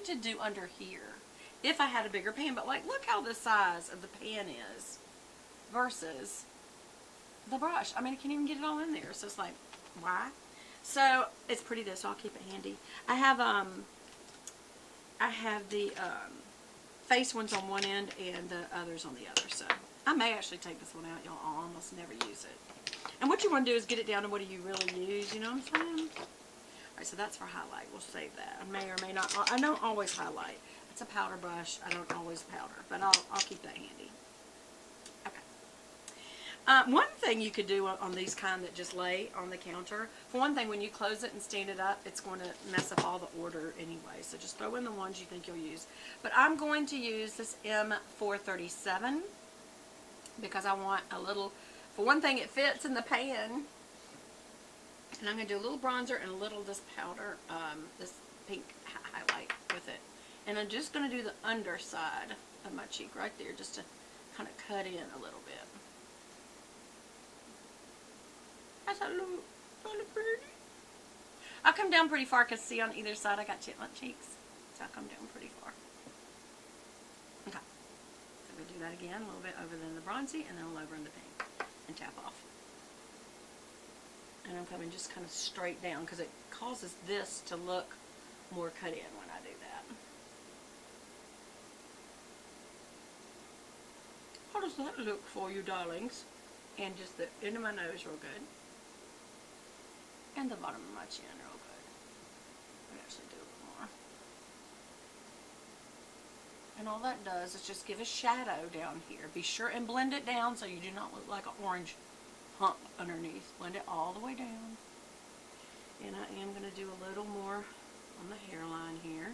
to do under here if I had a bigger pan, but like look how the size of the pan is versus the brush. I mean, I can't even get it all in there, so it's like, why? So it's pretty though, so I'll keep it handy. I have the face ones on one end and the others on the other, so I may actually take this one out. Y'all, I'll almost never use it. And what you want to do is get it down to what do you really use, you know what I'm saying? Alright, so that's for highlight. We'll save that. I may or may not. I don't always highlight. It's a powder brush. I don't always powder, but I'll keep that handy. Okay. One thing you could do on these kind that just lay on the counter, for one thing, when you close it and stand it up, it's going to mess up all the order anyway. So just throw in the ones you think you'll use. But I'm going to use this M437 because I want a little, for one thing, it fits in the pan. And I'm going to do a little bronzer and a little this powder, this pink highlight with it. And I'm just going to do the underside of my cheek right there just to kind of cut in a little bit. How's that look? Look pretty? I come down pretty far because see on either side I got chipmunk cheeks. So I come down pretty far. Okay. So I'm going to do that again, a little bit over in the bronzy and then a little over in the pink. And tap off. And I'm coming just kind of straight down because it causes this to look more cut in when I do that. How does that look for you, darlings? And just the end of my nose real good. And the bottom of my chin real good. Let me actually do a little more. And all that does is just give a shadow down here. Be sure and blend it down so you do not look like an orange hump underneath. Blend it all the way down. And I am going to do a little more on the hairline here.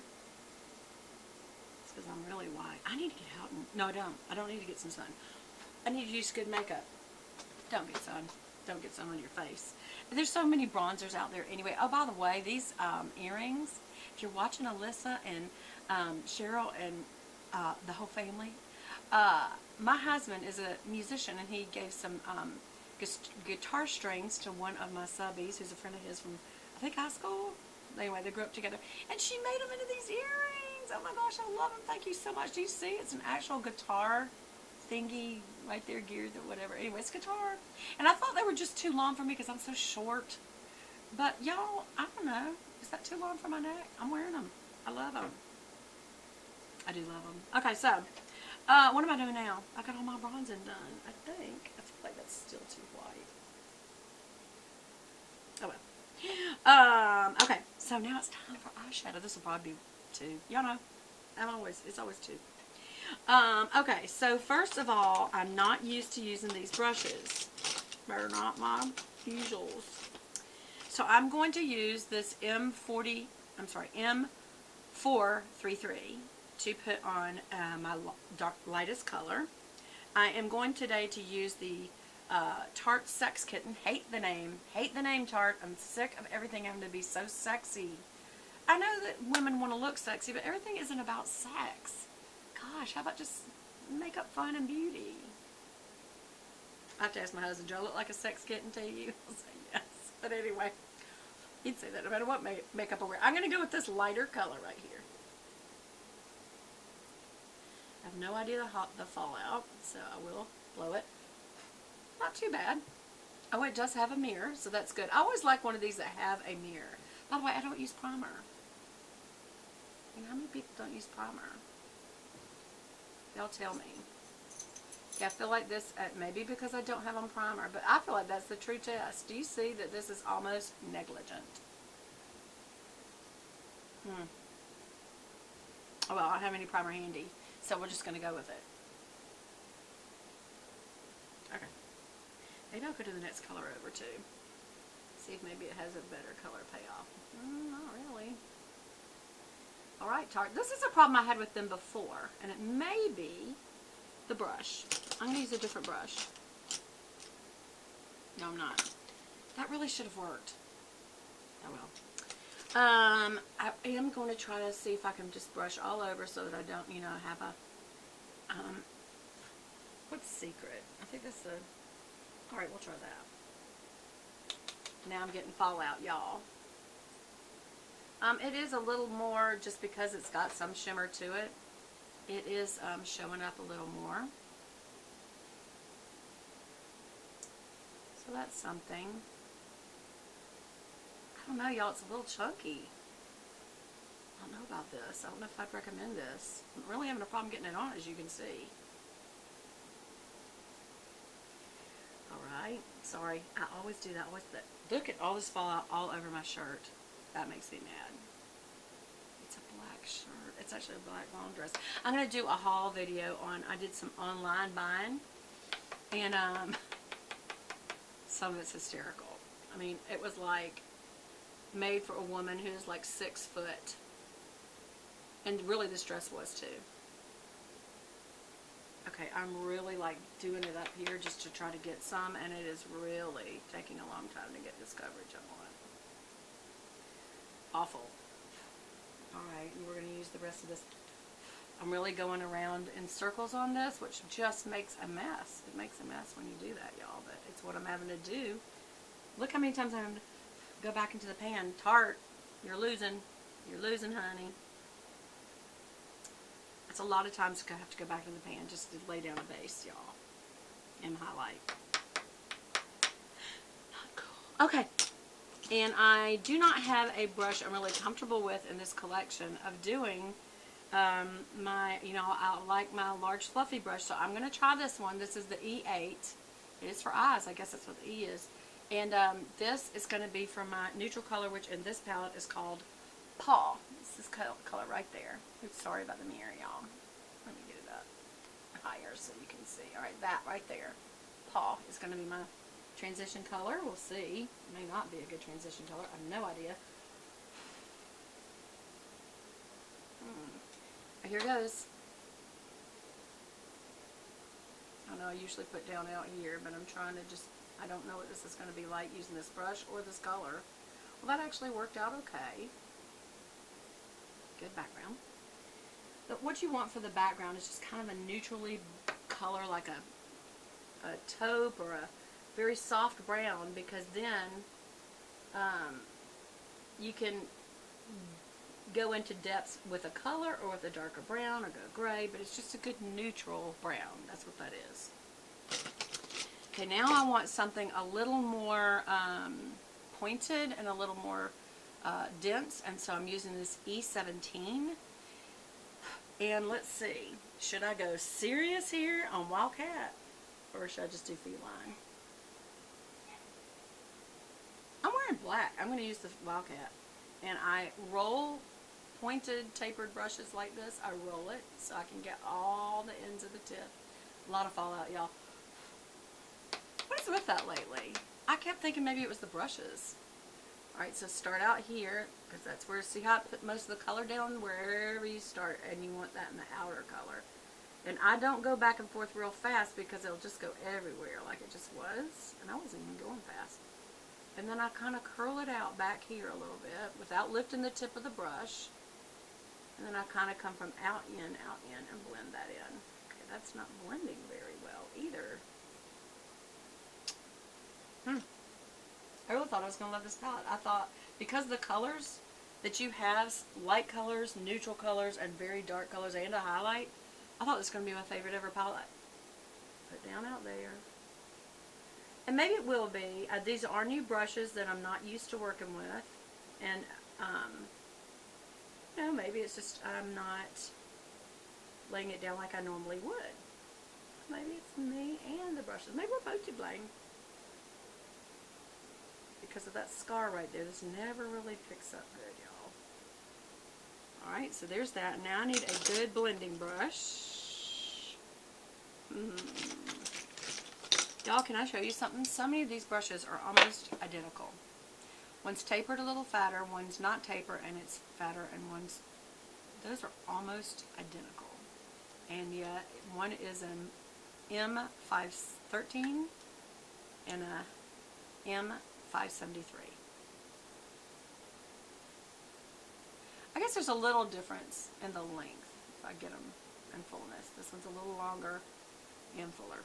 It's because I'm really white. I need to get out and, no I don't. I don't need to get some sun. I need to use good makeup. Don't get sun. Don't get sun on your face. But there's so many bronzers out there anyway. Oh, by the way, these earrings, if you're watching Alyssa and Cheryl and the whole family, my husband is a musician and he gave some guitar strings to one of my subbies who's a friend of his from, I think, high school. Anyway, they grew up together. And she made them into these earrings. Oh my gosh, I love them. Thank you so much. Do you see? It's an actual guitar thingy right there, geared or whatever. Anyway, it's guitar. And I thought they were just too long for me because I'm so short. But y'all, I don't know. Is that too long for my neck? I'm wearing them. I love them. I do love them. Okay, so what am I doing now? I got all my bronzing done, I think. I feel like that's still too white. Oh well. Okay, so now it's time for eyeshadow. This will probably be 2. Y'all know, it's always 2. Okay, so first of all, I'm not used to using these brushes. They're not my usuals. So I'm going to use this M433 to put on my lightest color. I am going today to use the Tarte Sex Kitten. Hate the name. Hate the name Tarte. I'm sick of everything having to be so sexy. I know that women want to look sexy, but everything isn't about sex. Gosh, how about just makeup, fun, and beauty? I have to ask my husband, do I look like a sex kitten to you? I'll say yes. But anyway, he'd say that no matter what makeup I wear. I'm going to go with this lighter color right here. I have no idea the fallout, so I will blow it. Not too bad. Oh, it does have a mirror, so that's good. I always like one of these that have a mirror. By the way, I don't use primer. I mean, how many people don't use primer? Y'all tell me. Yeah, I feel like this, maybe because I don't have on primer, but I feel like that's the true test. Do you see that this is almost negligent? Oh, well, I don't have any primer handy, so we're just going to go with it. Okay. Maybe I'll go to the next color over, too. See if maybe it has a better color payoff. Not really. Alright, Tarte. This is a problem I had with them before, and it may be the brush. I'm going to use a different brush. No, I'm not. That really should have worked. Oh well. I am going to try to see if I can just brush all over so that I don't, you know, have a, what's secret? I think that's the, alright, we'll try that. Now I'm getting fallout, y'all. It is a little more, just because it's got some shimmer to it. It is showing up a little more. So that's something. I don't know, y'all, it's a little chunky. I don't know about this. I don't know if I'd recommend this. I'm really having a problem getting it on, as you can see. Alright, sorry. I always do that. Look at all this fallout all over my shirt. That makes me mad. It's a black shirt. It's actually a black long dress. I'm going to do a haul video on, I did some online buying. And some of it's hysterical. I mean, it was like made for a woman who's like 6 foot. And really this dress was too. Okay, I'm really like doing it up here just to try to get some, and it is really taking a long time to get this coverage I want. Awful. Alright, we're going to use the rest of this. I'm really going around in circles on this, which just makes a mess. It makes a mess when you do that, y'all, but it's what I'm having to do. Look how many times I'm having to go back into the pan. Tarte, you're losing. You're losing, honey. It's a lot of times I have to go back in the pan just to lay down a base, y'all, and highlight. Not cool. Okay. And I do not have a brush I'm really comfortable with in this collection of doing I like my large fluffy brush, so I'm going to try this one. This is the E8. It is for eyes. I guess that's what the E is. And this is going to be from my neutral color, which in this palette is called Paw. This is color right there. Oops, sorry about the mirror, y'all. Let me get it up higher so you can see. Alright, that right there. Paw is going to be my transition color. We'll see. It may not be a good transition color. I have no idea. Here goes. I know I usually put down out here, but I'm trying to just, I don't know what this is going to be like using this brush or this color. Well, that actually worked out okay. Good background. But what you want for the background is just kind of a neutrally color, like a taupe or a very soft brown, because then you can go into depths with a color or with a darker brown or go gray, but it's just a good neutral brown. That's what that is. Okay, now I want something a little more pointed and a little more dense, and so I'm using this E17. And let's see, should I go serious here on Wildcat, or should I just do Feline? I'm wearing black. I'm going to use the Wildcat. And I roll pointed, tapered brushes like this. I roll it so I can get all the ends of the tip. A lot of fallout, y'all. What is with that lately? I kept thinking maybe it was the brushes. Alright, so start out here, because that's where, see how I put most of the color down? Wherever you start, and you want that in the outer color. And I don't go back and forth real fast, because it'll just go everywhere like it just was. And I wasn't even going fast. And then I kind of curl it out back here a little bit without lifting the tip of the brush. And then I kind of come from out in, and blend that in. Okay, that's not blending very well either. I really thought I was going to love this palette. I thought, because the colors that you have, light colors, neutral colors, and very dark colors, and a highlight, I thought this was going to be my favorite ever palette. Put down out there. And maybe it will be. These are new brushes that I'm not used to working with. And, you know, maybe it's just I'm not laying it down like I normally would. Maybe it's me and the brushes. Maybe we're both to blame. Because of that scar right there. This never really picks up good, y'all. Alright, so there's that. Now I need a good blending brush. Y'all, can I show you something? So many of these brushes are almost identical. One's tapered a little fatter, one's not tapered and it's fatter, and one's, those are almost identical. And yet, one is an M513 and a M573. I guess there's a little difference in the length if I get them in fullness. This one's a little longer and fuller.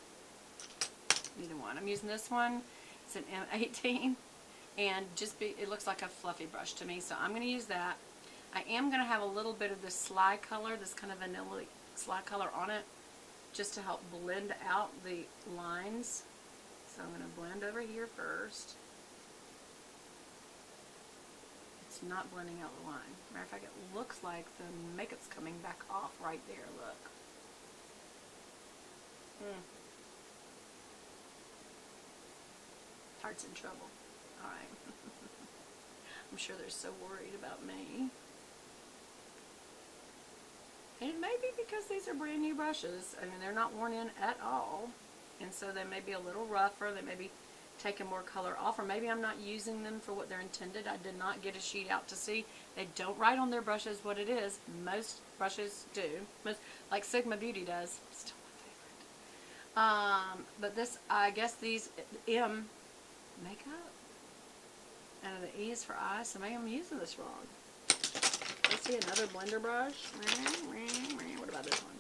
Neither one. I'm using this one. It's an M18. and just be, it looks like a fluffy brush to me, so I'm going to use that. I am going to have a little bit of this slide color, this kind of vanilla slide color on it, just to help blend out the lines. So I'm going to blend over here first. It's not blending out the line. Matter of fact, it looks like the makeup's coming back off right there, look. Tarte's in trouble. Alright. I'm sure they're so worried about me. And it may be because these are brand new brushes. I mean, they're not worn in at all. And so they may be a little rougher. They may be taking more color off. Or maybe I'm not using them for what they're intended. I did not get a sheet out to see. They don't write on their brushes what it is. Most brushes do. Most, like Sigma Beauty does. Still my favorite. But this, I guess these, M, makeup. And the E is for eyes. So maybe I'm using this wrong. Let's see, another blender brush. What about this one?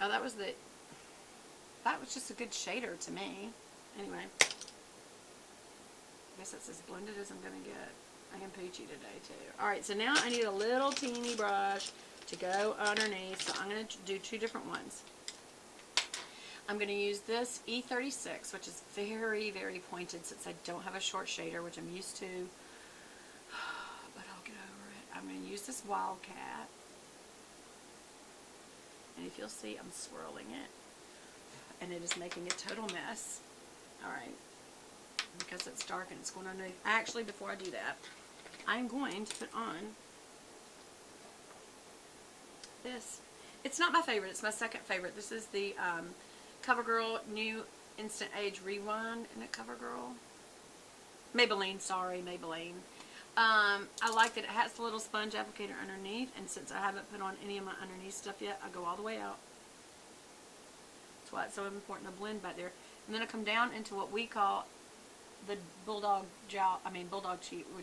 Oh, that was just a good shader to me. Anyway, I guess that's as blended as I'm going to get. I am peachy today, too. Alright, so now I need a little teeny brush to go underneath. So I'm going to do two different ones. I'm going to use this E36, which is very, very pointed since I don't have a short shader, which I'm used to. But I'll get over it. I'm going to use this Wildcat. And if you'll see, I'm swirling it. And it is making a total mess. Alright. Because it's dark and it's going underneath. Actually, before I do that, I'm going to put on this. It's not my favorite. It's my second favorite. This is the CoverGirl New Instant Age Rewind. Isn't it CoverGirl? Maybelline, sorry, Maybelline. I like that it has the little sponge applicator underneath, and since I haven't put on any of my underneath stuff yet, I go all the way out. That's why it's so important to blend back there. And then I come down into what we call the bulldog cheek, which